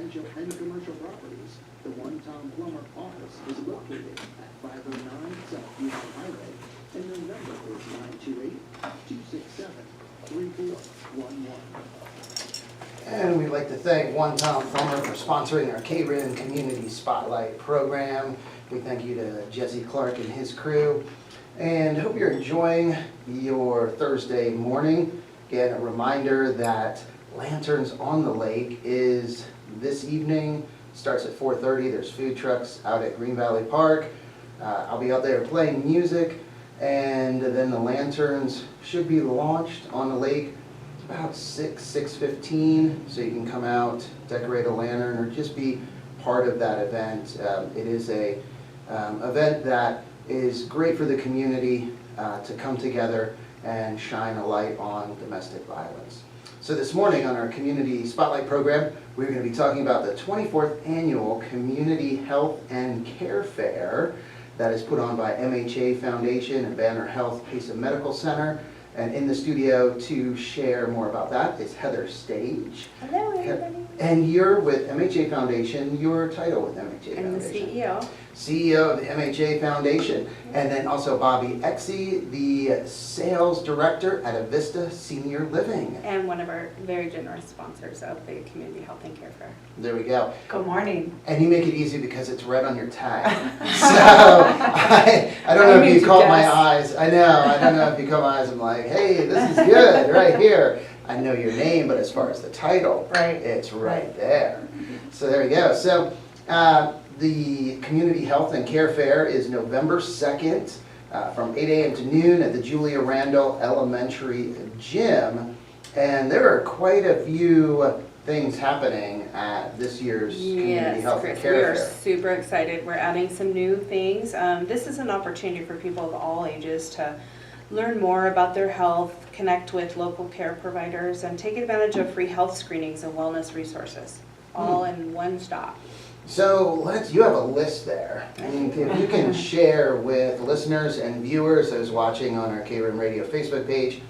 residential and commercial properties. The One Tom Plummer office is located at 509 South Union Highway, and their number is 928-267-3411. And we'd like to thank One Tom Plummer for sponsoring our KRIM Community Spotlight program. We thank you to Jesse Clark and his crew. And hope you're enjoying your Thursday morning. Again, a reminder that Lanterns on the Lake is this evening. Starts at 4:30. There's food trucks out at Green Valley Park. I'll be out there playing music. And then the lanterns should be launched on the lake about 6:15, so you can come out, decorate a lantern, or just be part of that event. It is a event that is great for the community to come together and shine a light on domestic violence. So this morning on our Community Spotlight program, we're going to be talking about the 24th Annual Community Health and Care Fair that is put on by MHA Foundation and Banner Health Pace Medical Center. And in the studio to share more about that is Heather Stage. Hello, everybody. And you're with MHA Foundation. Your title with MHA Foundation? I'm the CEO. CEO of the MHA Foundation. And then also Bobby Exie, the Sales Director at Avista Senior Living. And one of our very generous sponsors of the Community Health and Care Fair. There we go. Good morning. And you make it easy because it's red on your tag. So I don't know if you caught my eyes. I don't know if you caught my eyes. I'm like, hey, this is good right here. I know your name, but as far as the title, it's right there. So there we go. So the Community Health and Care Fair is November 2nd from 8 a.m. to noon at the Julia Randall Elementary Gym. And there are quite a few things happening at this year's Community Health and Care Fair. We are super excited. We're adding some new things. This is an opportunity for people of all ages to learn more about their health, connect with local care providers, and take advantage of free health screenings and wellness resources, all in one stop. So you have a list there. I mean, if you can share with listeners and viewers, those watching on our KRIM Radio Facebook page,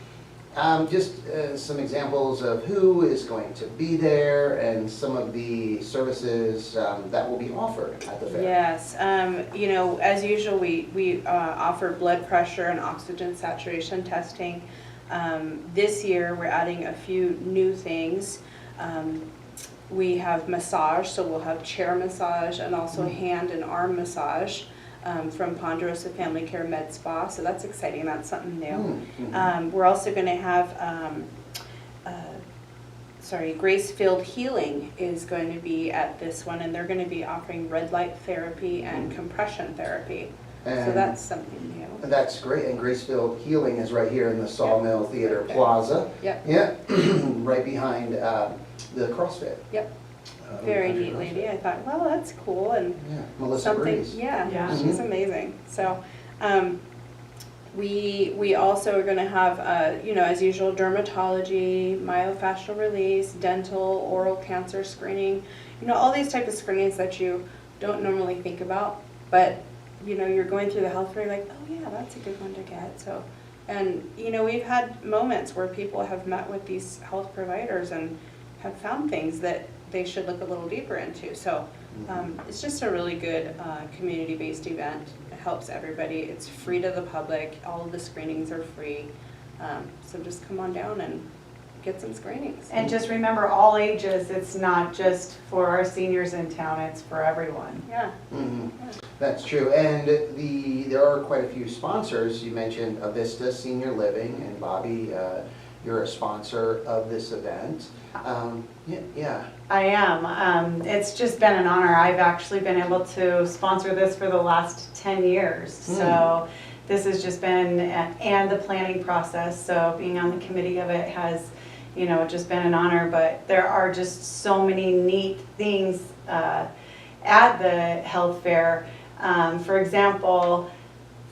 just some examples of who is going to be there and some of the services that will be offered at the fair. Yes, you know, as usual, we offer blood pressure and oxygen saturation testing. This year, we're adding a few new things. We have massage, so we'll have chair massage and also hand and arm massage from Ponderosa Family Care Med Spa, so that's exciting. That's something new. We're also going to have Gracefield Healing is going to be at this one, and they're going to be offering red light therapy and compression therapy. And so that's something new. That's great. And Gracefield Healing is right here in the Sawmill Theater Plaza. Yep. Yeah, right behind the CrossFit. Yep. Very neat lady. I thought, well, that's cool, and Melissa Breeze. Yeah, she's amazing. So, we also are going to have, you know, as usual, dermatology, myofascial release, dental, oral cancer screening. You know, all these type of screenings that you don't normally think about, but you know, you're going through the health fair, you're like, oh yeah, that's a good one to get. So, and you know, we've had moments where people have met with these health providers and have found things that they should look a little deeper into. So it's just a really good community-based event. It helps everybody. It's free to the public. All of the screenings are free. So just come on down and get some screenings. And just remember, all ages. It's not just for our seniors in town. It's for everyone. Yeah. Yeah. That's true. And there are quite a few sponsors. You mentioned Avista Senior Living, and Bobby, you're a sponsor of this event. Yeah. I am. It's just been an honor. I've actually been able to sponsor this for the last 10 years. So this has just been, and the planning process. So being on the committee of it has, you know, just been an honor. But there are just so many neat things at the health fair. For example,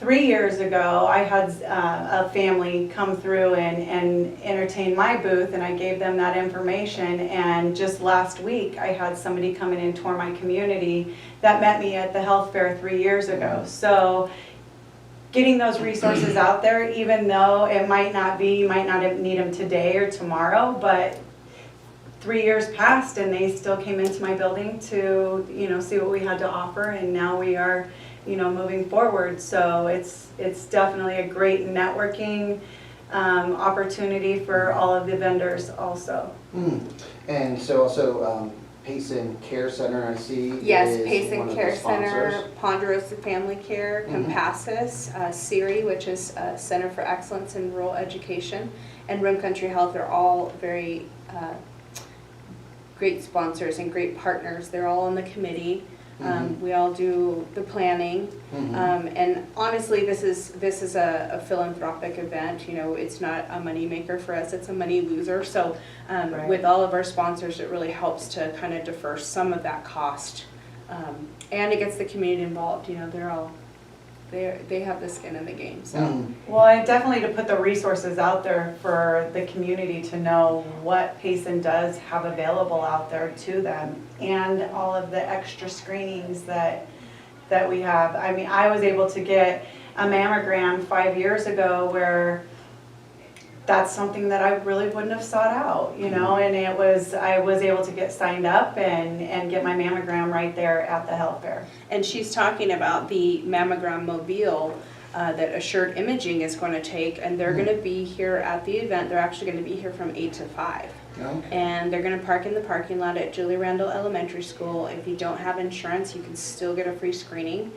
3 years ago, I had a family come through and entertain my booth, and I gave them that information. And just last week, I had somebody come in and tour my community that met me at the health fair 3 years ago. So getting those resources out there, even though it might not be, you might not need them today or tomorrow, but 3 years passed and they still came into my building to, you know, see what we had to offer, and now we are, you know, moving forward. So it's definitely a great networking opportunity for all of the vendors also. And so also Payson Care Center, I see. Yes, is Payson one of the Care sponsors. Center, Ponderosa Family Care, Compassus, CRE, which is Center for Excellence in Rural Education, and Rim Country Health are all very great sponsors and great partners. They're all on the committee. We all do the planning, and honestly, this is a philanthropic event. You know, it's not a money maker for us; it's a money loser. So, Right. with all of our sponsors, it really helps to kind of defer some of that cost, and it gets the community involved. You know, they have the skin in the game. So, Well, I definitely to put the resources out there for the community to know what Payson does have available out there to them, and all of the extra screenings that we have. I mean, I was able to get a mammogram 5 years ago where that's something that I really wouldn't have sought out, you know, and I was able to get signed up and get my mammogram right there at the health fair. and she's talking about the mammogram mobile that Assured Imaging is going to take, and they're going to be here at the event. They're actually going to be here from 8 to 5. Okay. And they're going to park in the parking lot at Julie Randall Elementary School. If you don't have insurance, you can still get a free screening.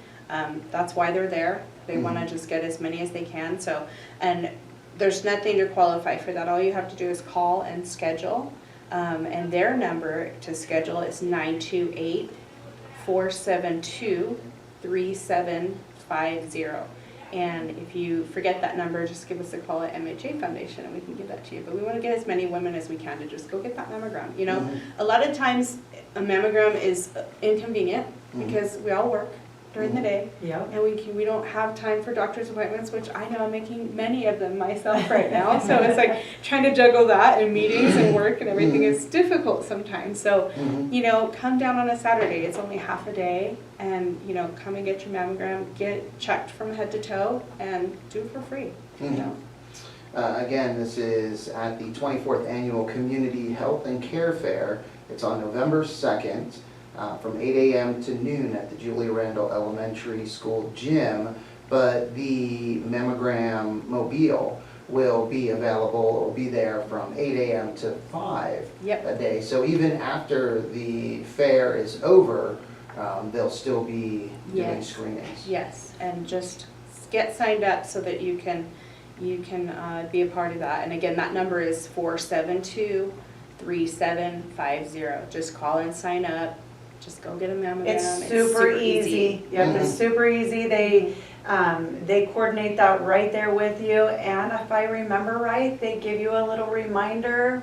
That's why they're there. They want to just get as many as they can. So, and there's nothing to qualify for that. All you have to do is call and schedule. And their number to schedule is 928-472-3750. And if you forget that number, just give us a call at MHA Foundation and we can give that to you. But we want to get as many women as we can to just go get that mammogram. You know, a lot of times a mammogram is inconvenient because we all work during the day. Yep. And we don't have time for doctor's appointments, which I know I'm making many of them myself right now. So it's like trying to juggle that and meetings and work and everything is difficult sometimes. So, you know, come down on a Saturday. It's only half a day. And, you know, come and get your mammogram, get checked from head to toe, and do it for free. You know. Again, this is at the 24th Annual Community Health and Care Fair. It's on November 2nd. From 8 a.m. to noon at the Julia Randall Elementary School gym, but the mammogram mobile will be available, or be there from 8 a.m. to 5 a day. So even after the fair is over, they'll still be doing screenings. Yes, and just get signed up so that you can be a part of that. And again, that number is 472-3750. Just call and sign up. Just go get a mammogram. It's super easy. Yep, it's super easy. They coordinate that right there with you, and if I remember right, they give you a little reminder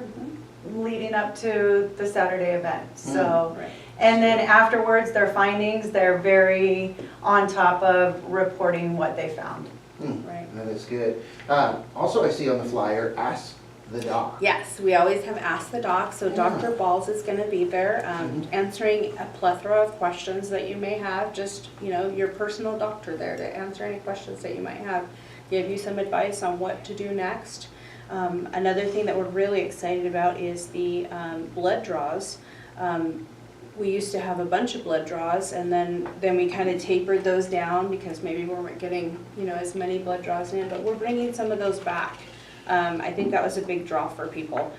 leading up to the Saturday event. So, and then afterwards, their findings, they're very on top of reporting what they found. Right. That is good. Also, I see on the flyer, Ask the Doc. Yes, we always have Ask the Doc, so Dr. Balls is going to be there answering a plethora of questions that you may have, just, you know, your personal doctor there to answer any questions that you might have, give you some advice on what to do next. Another thing that we're really excited about is the blood draws. We used to have a bunch of blood draws, and then we kind of tapered those down because maybe we weren't getting, you know, as many blood draws in, but we're bringing some of those back. I think that was a big draw for people.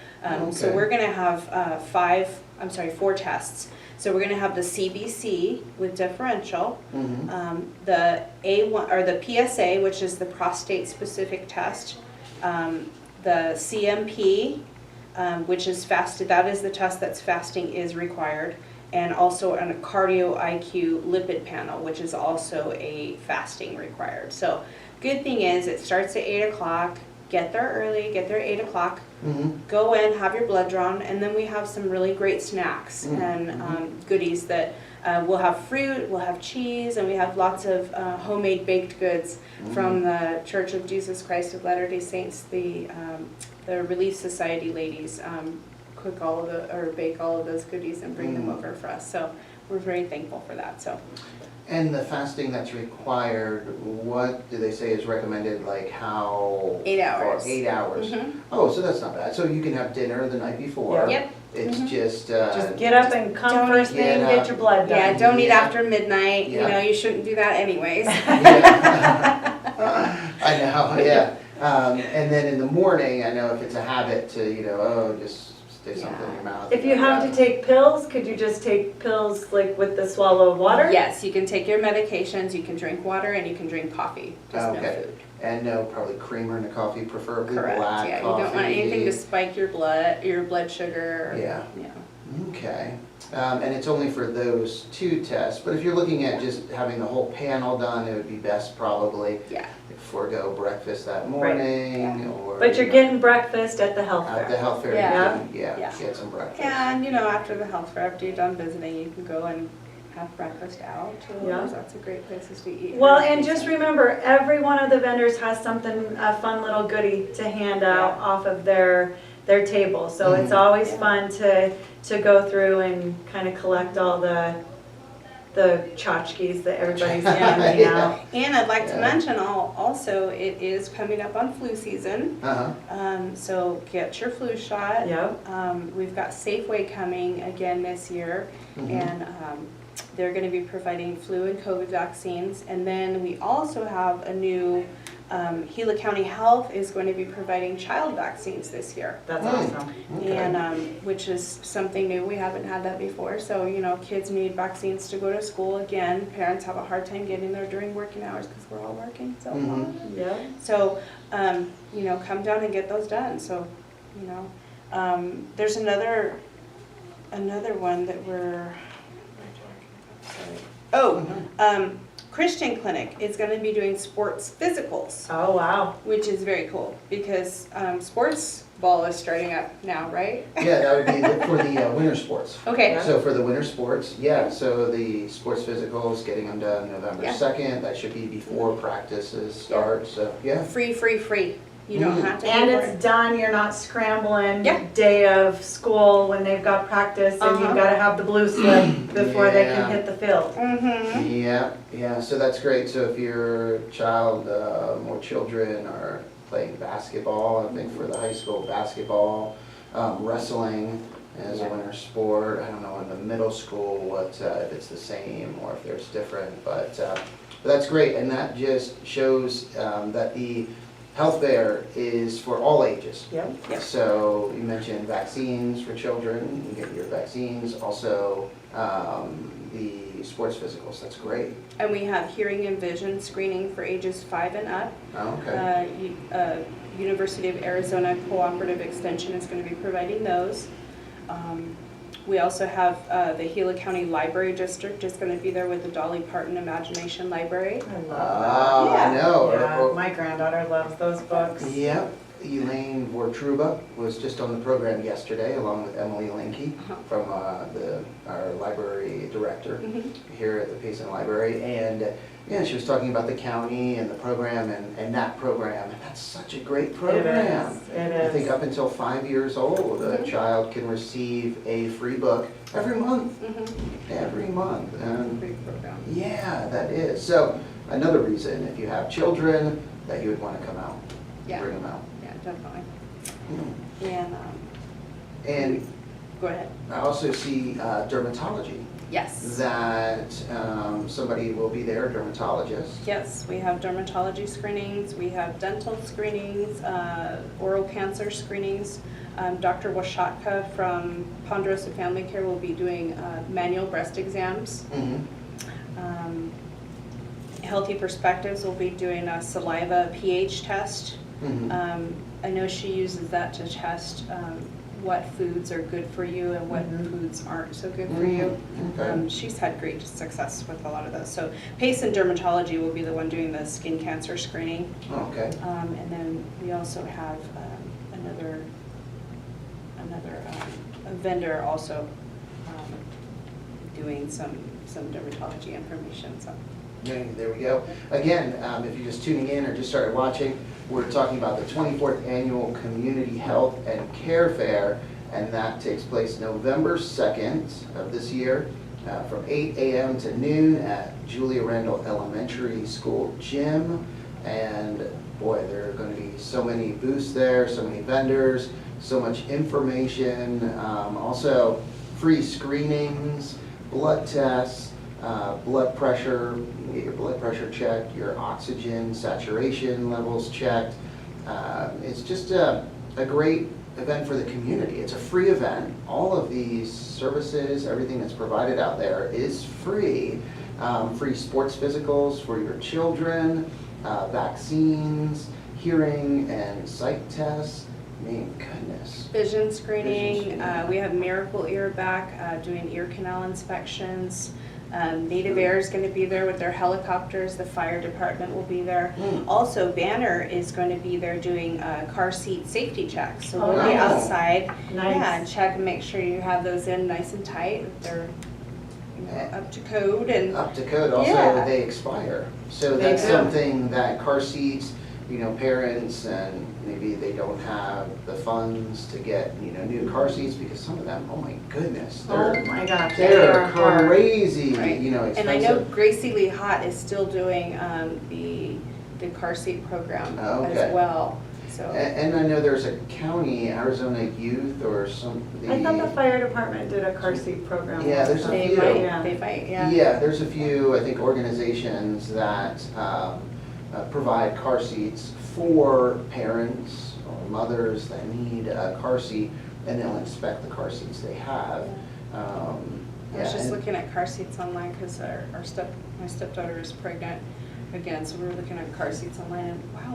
So we're going to have 4 tests. So we're going to have the CBC with differential, the A1 or the PSA, which is the prostate specific test, the CMP, which is fasted. That is the test that's fasting is required, and also a cardio IQ lipid panel, which is also a fasting required. So good thing is it starts at 8 o'clock. Get there early, get there at 8 o'clock, go in, have your blood drawn, and then we have some really great snacks and goodies that we'll have fruit, we'll have cheese, and we have lots of homemade baked goods from the Church of Jesus Christ of Latter-day Saints. The Relief Society ladies bake all of those goodies and bring them over for us. So we're very thankful for that. So. And the fasting that's required, what do they say is recommended, like how? 8 hours. For 8 hours. Oh, so that's not bad. So you can have dinner the night before. Yep. It's just, Just get up and come Don't first thing, get get up. your blood done. Yeah, don't eat Yeah. after midnight, you Yeah. know, you shouldn't do that anyways. Yeah. I know, yeah. And then in the morning, I know if it's a habit to, just stick something in your mouth. If you have to take pills, could you just take pills like with the swallow of water? Yes, you can take your medications, you can drink water, and you can drink coffee, just no Okay. food. And no, probably creamer in the coffee, preferably Correct, black yeah, you coffee. don't want anything to spike your blood sugar. Yeah. Yeah. Okay, and it's only for those 2 tests, but if you're looking at just having the whole panel done, it would be best probably Yeah. forego breakfast that morning, or. But you're getting breakfast at the health At the fair. health fair, Yeah. yeah, Yeah. get some breakfast. And, you know, after the health fair, after you're done visiting, you can go and have breakfast out. Yeah. That's a great places to eat. Well, and just remember, every one of the vendors has something, a fun little goodie to hand out off of their table. So it's always Yeah. fun to go through and kind of collect all the tchotchkes that everybody's handing Yeah. out. And I'd like to Yeah. mention also, it is coming up on flu season. Uh-huh, So get your flu shot. Yep. We've got Safeway coming again this year, Mhm. and they're going to be providing flu and COVID vaccines. And then we also have a new, Gila County Health is going to be providing child vaccines this year. That's Hmm. awesome. okay. And, which is something new, we haven't had that before, so, you know, kids need vaccines to go to school again, parents have a hard time getting there during working hours, because we're all working so Mhm. hard. Yeah. So, you know, come down and get those done, so, you know, there's another one that Christian Clinic is gonna be doing sports physicals, Oh, wow. which is very cool, because, sports ball is starting up now, right? Yeah, that would be for the winter sports. Okay, So for the winter sports, yeah, so the sports physicals, getting them done November Yeah. 2nd, that should be before practices start, so, yeah. free, you don't have to. And pay for it's done, you're not scrambling Yeah. day of school when they've got practice and Uh-huh. you've gotta have the blue slip before they Yeah. can hit the field. Mm-hmm. Yeah, so that's great, so if your child or children are playing basketball, I think for the high school basketball, wrestling as a Yeah. winter sport, I don't know in the middle school what, if it's the same or if there's different, but that's great, and that just shows that the health fair is for all ages. Yep. Yep. So you mentioned vaccines for children, you get your vaccines, also the sports physicals, that's great. And we have hearing and vision screening for ages 5 and up. Oh, okay. University of Arizona Cooperative Extension is going to be providing those. We also have the Gila County Library District is going to be there with the Dolly Parton Imagination Library. I love Oh, Yeah. I know. that. Yeah, my granddaughter loves those books. Yep, Elaine Vortruba was just on the program yesterday along with Emily Linke from our library director Mhm. here at the Payson Library. And yeah, she was talking about the county and the program and that program. And that's such a great program. It I think is. up until 5 years old, a Mhm. child can receive a free book every month, Mhm. every month. And Great program. yeah, that is. So another reason, if you have children, that you would want to come out, Yeah. bring them out. Yeah, definitely. Hmm. And, And go ahead. I also see dermatology, Yes. that somebody will be there, a dermatologist. Yes, we have dermatology screenings, we have dental screenings, oral cancer screenings. Dr. Washatka from Ponderosa Family Care will be doing manual breast exams. Mhm. Healthy Perspectives will be doing a saliva pH test. Mhm. I know she uses that to test what foods are good for you and what Mhm. foods aren't so good for you. Okay. She's had great success with a lot of those. So Payson Dermatology will be the one doing the skin cancer screening. Okay. And then we also have another a vendor also doing some dermatology information. So Okay, there we go. Again, if you're just tuning in or just started watching, we're talking about the 24th Annual Community Health and Care Fair, and that takes place November 2nd of this year from 8 a.m. to noon at Julia Randall Elementary School gym. And boy, there are going to be so many booths there, so many vendors. so much information. Also, free screenings, blood tests, blood pressure, you can get your blood pressure checked, your oxygen saturation levels checked. It's just a great event for the community. It's a free event. All of these services, everything that's provided out there is free. Free sports physicals for your children, vaccines, hearing and sight tests. I mean, goodness. Vision screening, screening. we have Miracle Ear back, doing ear canal inspections. Native Air is going to be there with their helicopters, the fire department will be there. Also, Banner is going to be there doing car seat safety checks. So we'll be nice. outside, Nice. yeah, and check and make sure you have those in nice and tight, that they're up to code and. Up to code, also Yeah. they expire. So They that's do. something that car seats, parents and maybe they don't have the funds to get, new car seats because some of them, oh my goodness, Oh they're, my gosh, they they're are hard. crazy, Right. expensive. And I know Gracie Lee Hott is still doing the car seat program Oh, okay. as well, so. And I know there's a county, Arizona Youth or something. I thought the fire department did a car seat program. Yeah, there's a They few. might, Yeah. they might, yeah. Yeah, there's a few, I think, organizations that provide car seats for parents or mothers that need a car seat, and they'll inspect the car seats they have. I was just looking at car seats online because my stepdaughter is pregnant again, so we were looking at car seats online and wow,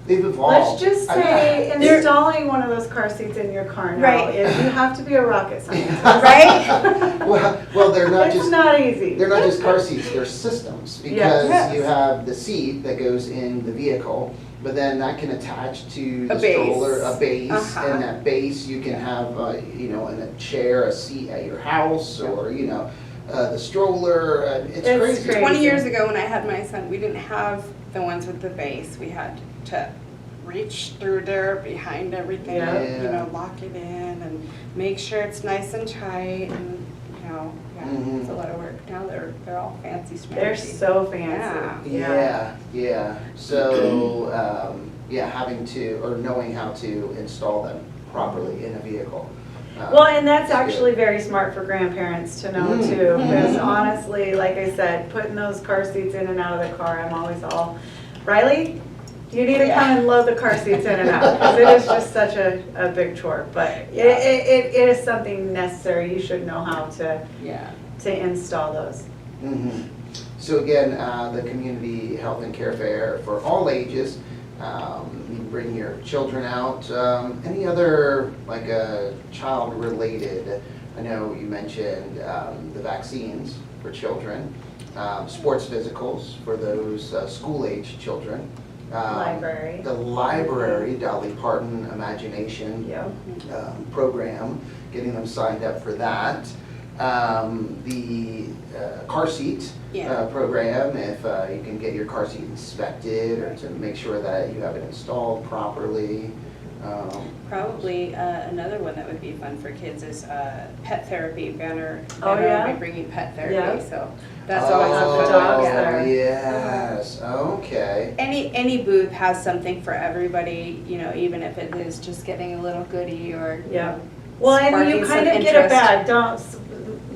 They've Let's evolved. just say installing one of those car seats in your car now Right. is, you have to be a rocket scientist. right? Well, they're not It's just not easy. they're not just car seats, they're systems, Yes. because Yes. you have the seat that goes in the vehicle, but then that can attach to the A base. stroller, a base, Uh-huh. and that base you can have, in a chair, a seat at your house, or, the stroller, it's It's crazy. crazy. 20 years ago when I had my son, we didn't have the ones with the base. We had to reach through there behind everything, Yeah. lock it in and make sure it's nice and tight and, Mhm. it's a lot of work. Now they're all fancy schmancy. They're so fancy. Yeah. So, having to, or knowing how to install them properly in a vehicle. Well, and that's Good. actually very smart for grandparents to know Mm. too, because honestly, like I said, putting those car seats in and out of the car, I'm always all, Riley, you need to come and load the car seats in and out, because it is just such a big chore, but it is something necessary, you should know how Yeah. to install those. Mhm. So again, the Community Health and Care Fair for all ages. You can bring your children out. Any other child-related? I know you mentioned the vaccines for children, sports physicals for those school-age children. Library. The library, Dolly Parton Imagination Yep. program, getting them signed up for that. The car seat Yeah. program, if you can get your car seat inspected or to make sure that you have it installed properly. Probably another one that would be fun for kids is pet therapy. Banner Oh, will yeah? be bringing pet therapy, Yeah. so that's always have a the fun dogs one. there. Yes, okay. Any booth has something for everybody, even if it is just getting a little goodie or Yeah. Well, and you sparking kind some of get a interest. bag,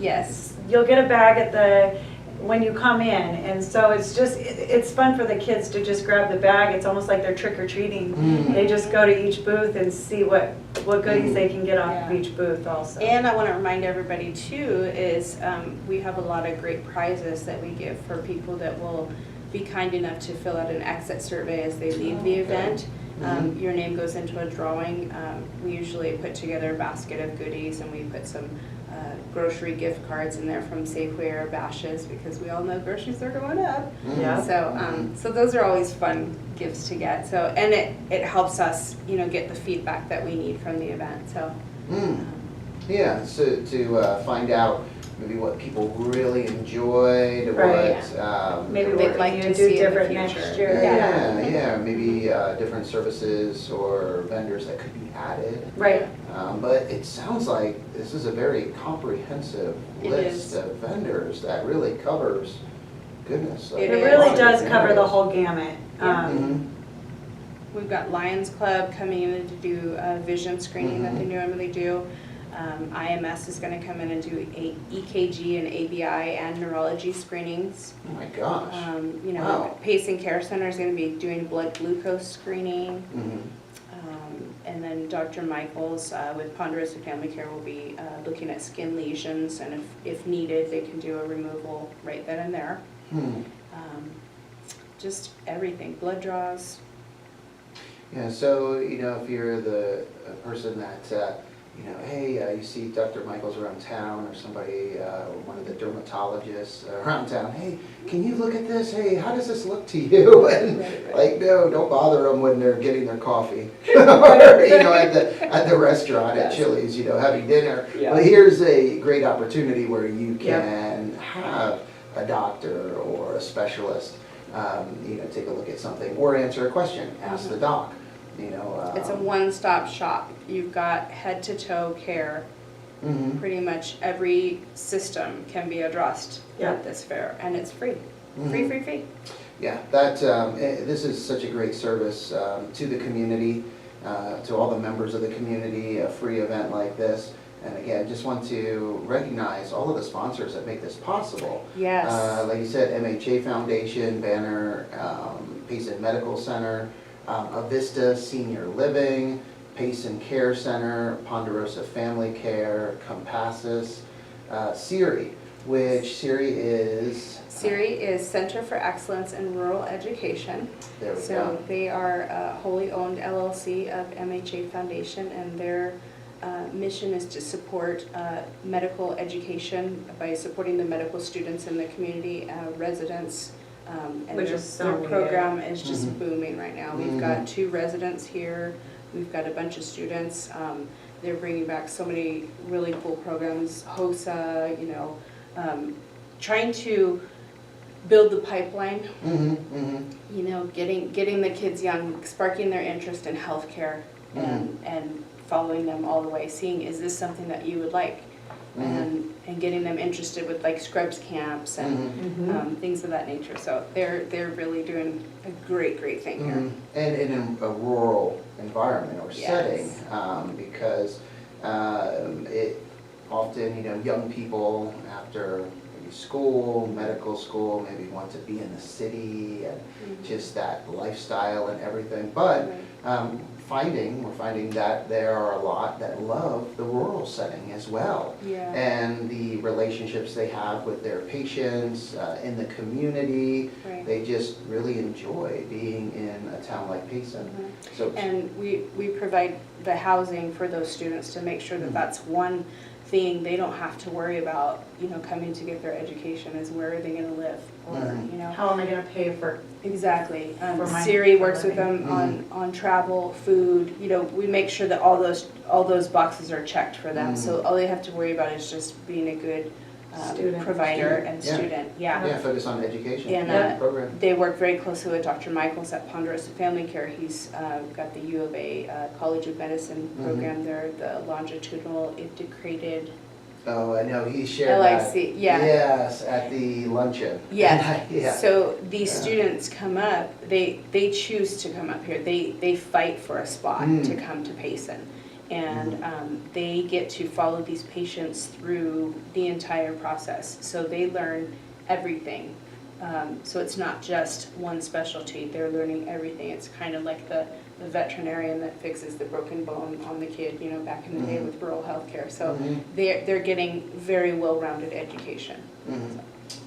Yes. you'll get a bag when you come in, and so it's fun for the kids to just grab the bag. It's almost like they're trick or treating. Mm. They just go to each booth and see what goodies they can get off of Yeah. each booth also. And I want to remind everybody too is we have a lot of great prizes that we give for people that will be kind enough to fill out an exit survey as they leave the event. Your name goes into a drawing. We usually put together a basket of goodies and we put some grocery gift cards in there from Safeway or Bashas' because we all know groceries are going up. Yeah. So those are always fun gifts to get. So and it helps us get the feedback that we need from the event. So. Yeah, so to find out maybe what people really enjoyed, Right. what Maybe They'd what like you to do see in the different next future. year. Yeah, maybe different services or vendors that could be added. Right. But it sounds like this is a very comprehensive It list is. of vendors that really covers, goodness. like It It is. really lots of does cover the vendors. whole gamut. Yeah. Mhm. We've got Lions Club coming in to do a vision screening that they normally do. IMS is going to come in and do EKG and ABI and neurology screenings. Oh my gosh. You know, Wow. Pace and Care Center is going to be doing blood glucose screening. Mhm. And then Dr. Michaels with Ponderosa Family Care will be looking at skin lesions, and if needed, they can do a removal right then and there. Just everything, blood draws. Yeah, so, if you're the person that, hey, you see Dr. Michaels around town or somebody, one of the dermatologists around town, hey, can you look at this? Hey, how does this look to you? And Right. like, no, don't bother them when they're getting their coffee. Or, at the restaurant at Yes. Chili's, having dinner. Yeah. But here's a great opportunity where you can have a doctor or a specialist, take a look at something or answer a question, ask the doc. It's a one-stop shop. You've got head-to-toe care. Mhm. Pretty much every system can be addressed at this fair, and it's free. Free, free, free. Yeah, this is such a great service to the community, to all the members of the community, a free event like this. And again, just want to recognize all of the sponsors that make this possible. Yes. Like you said, MHA Foundation, Banner, Payson Medical Center, Avista Senior Living, Payson Care Center, Ponderosa Family Care, Compassus, CRE, which CRE is... CRE is Center for Excellence in Rural Education. There we So go. they are a wholly owned LLC of MHA Foundation, and their mission is to support medical education by supporting the medical students in the community, residents. And Which their, is so their needed. program is just booming right now. We've Mhm. got 2 residents here. We've got a bunch of students. They're bringing back so many really cool programs. HOSA, trying to build the pipeline. Getting the kids young, sparking their interest in healthcare, and following them all the way. Seeing, is this something that you would like? And getting them interested with like scrubs camps and things of that nature. So they're really doing a great thing here. And in a rural environment or Yes. setting, because it often, young people after maybe school, medical school, maybe want to be in the city and just that lifestyle and everything. But we're finding that there are a lot that love the rural setting as well. Yeah. And the relationships they have with their patients, in the community, Right. they just really enjoy being in a town like Payson. So, And we provide the housing for those students to make sure that that's one thing they don't have to worry about, coming to get their education, is where are they going to live, or, How am I gonna pay for? Exactly. For my- Siri for works with living. them on travel, food. We make sure that all those boxes are checked for them. So all they have to worry about is just being a good Student. provider and Yeah. student. yeah, focus on education And and program. they work very closely with Dr. Michaels at Ponderosa Family Care. He's got the U of A College of Medicine program there, the longitudinal integrated. Oh, I know, he shared that. LIC, yeah. Yes, at the luncheon. Yes. Yeah. So these Yeah. students come up, they choose to come up here. They fight for a spot to come to Payson. And they get to follow these patients through the entire process. So they learn everything. So it's not just one specialty, they're learning everything. It's kind of like the veterinarian that fixes the broken bone on the kid, back in the day with rural healthcare. So they're getting very well-rounded education.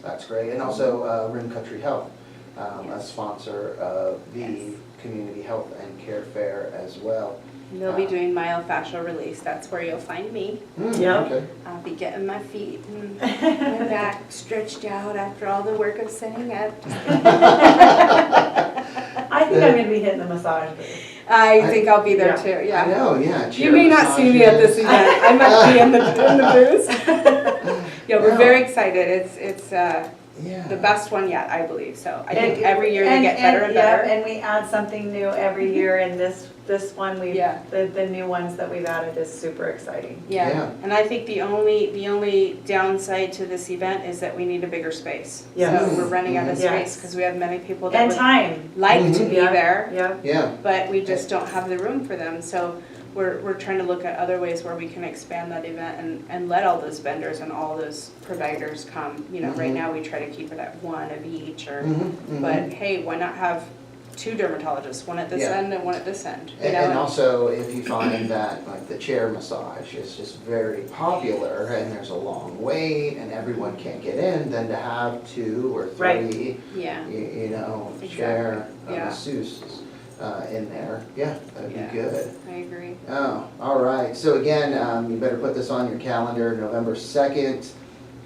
That's great. And also Rim Country Health, a Yes. sponsor of the Yes. Community Health and Care Fair as well. And they'll be doing myofascial release. That's where you'll find me. Yep. Okay. I'll be getting my feet and my back stretched out after all the work of setting up. I think I'm gonna be hitting the massage booth. I think I'll be there Yeah. too, I yeah. know, yeah. You chair may not see me at this massages. event. I might be in the booth. Yeah, we're Yeah. very excited. It's Yeah. the best one yet, I believe. So I think And- every year they get better and better. And we add something new every year, and this this one, Yeah. the new ones that we've added is super exciting. Yeah, Yeah. and I think the only downside to this event is that we need a bigger space. Yes. So we're running out of Yes. space because we have many people that And would time. like to Mhm. be Yeah. there, Yeah. Yeah, but we just don't have the room for them. So we're trying to look at other ways where we can expand that event and let all those vendors and all those providers come. You know, right Mhm. now we try to keep it at one of each, or Mhm, but mhm. hey, why not have 2 dermatologists, one at this Yeah. end and one at this end? You know, And also, if you find that like the chair massage is just very popular and there's a long wait and everyone can't get in, then to have 2 or 3, Right. yeah. you know, Exactly. chair Yeah. masseuses in there, yeah, that'd Yeah. be good. I agree. Oh, all right. So again, you better put this on your calendar. November 2nd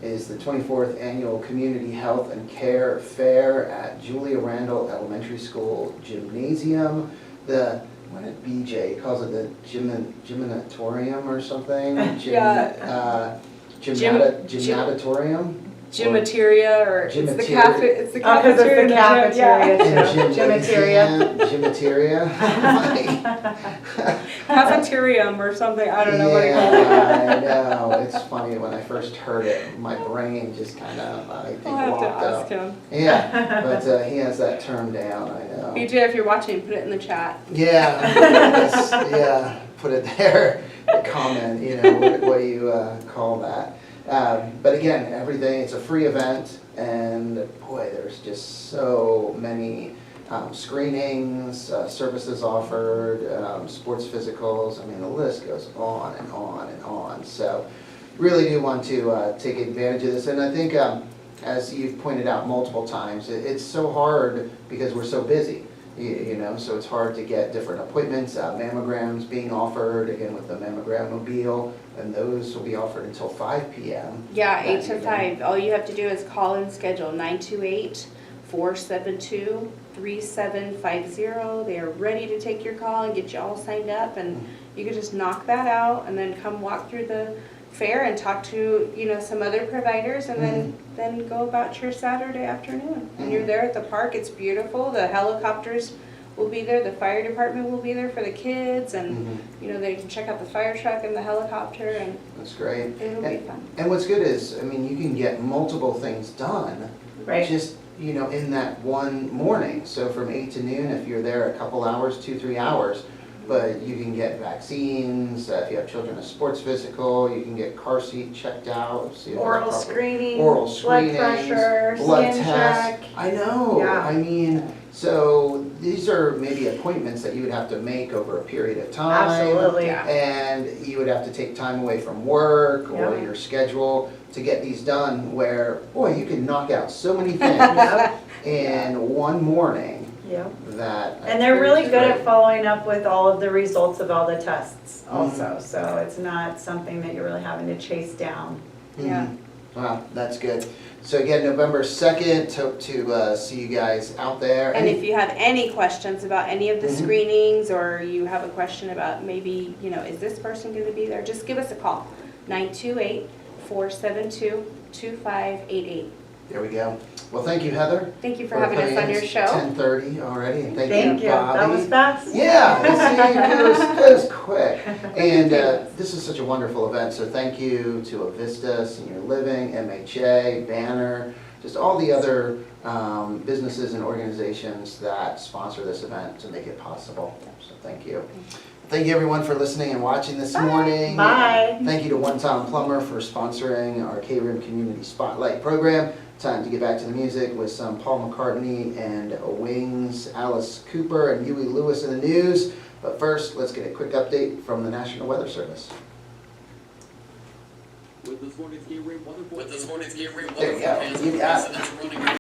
is the 24th Annual Community Health and Care Fair at Julia Randall Elementary School Gymnasium. What did BJ, he calls it the gymnatorium or something? Yeah. Gymnatorium? Gymateria, or it's the Gymateria. cafe, it's the Oh, 'cause it's cafeteria. the in the gym, yeah. cafeteria too. Gymnateria. Cafeterium or something, I don't know what it called. Yeah, I know. It's funny, when I first heard it, my brain just kind of, I think, I'll have to walked ask up. him. Yeah, but he has that term down, I know. BJ, if you're watching, put it in the chat. Yeah, yeah, put it there, comment, you know, what do you call that? But again, everything, it's a free event, and boy, there's just so many screenings, services offered, sports physicals. I mean, the list goes on and on and on. So really do want to take advantage of this. And I think, as you've pointed out multiple times, it's so hard because we're so busy. You know, so it's hard to get different appointments, mammograms being offered, again with the mammogram mobile, and those will be offered until 5 p.m. Yeah, 8 that to evening. 5. All you have to do is call and schedule 928-472-3750. They are ready to take your call and get you all signed up, and you can just knock that out and then come walk through the fair and talk to, you know, some other providers, and then go about your Saturday afternoon. And you're there at the park. It's beautiful. The helicopters will be there. The fire department will be there for the kids, and you know, they can check out the fire truck and the helicopter, and That's great. it'll be fun. And what's good is, I mean, you can get multiple things done Right. just, you know, in that one morning. So from 8 to noon, if you're there a couple hours, 2-3 hours, but you can get vaccines, if you have children, a sports physical, you can get car seat checked out. See if it's Oral proper. screening, Oral blood screenings, pressure, blood skin tests. check. I know, Yeah. I mean, so these are maybe appointments that you would have to make over a period of time. Absolutely. Yeah. And you would have to take time away from work or Yeah. your schedule to get these done, where, boy, you can knock out so many things Yep. in one morning Yep. that. And they're really is good at great. following up with all of the results of all the tests also. Mhm. So it's not something that you're really having to chase down. Yeah. Mhm. Wow, that's good. So again, November 2nd, hope to see you guys out there. And if you have any questions about any of the Mhm. screenings, or you have a question about maybe, you know, is this person going to be there, just give us a call. 928-472-2588. There we go. Well, thank you, Heather. Thank you for having us on your show. 10:30 already, and thank you, That was Bobby. fast. Yeah, see, it goes quick. And this is such a wonderful event, so thank you to Avista, Senior Living, MHA, Banner, just all the other businesses and organizations that sponsor this event to make it possible. So thank you. Thank you, everyone, for listening and watching this morning. Bye. Thank you to One Tom Plumber for sponsoring our KRIM Community Spotlight program. Time to get back to the music with some Paul McCartney and Wings, Alice Cooper, and Huey Lewis in the news. But first, let's get a quick update from the National Weather Service. With this morning's KRIM weather There you go. You got it.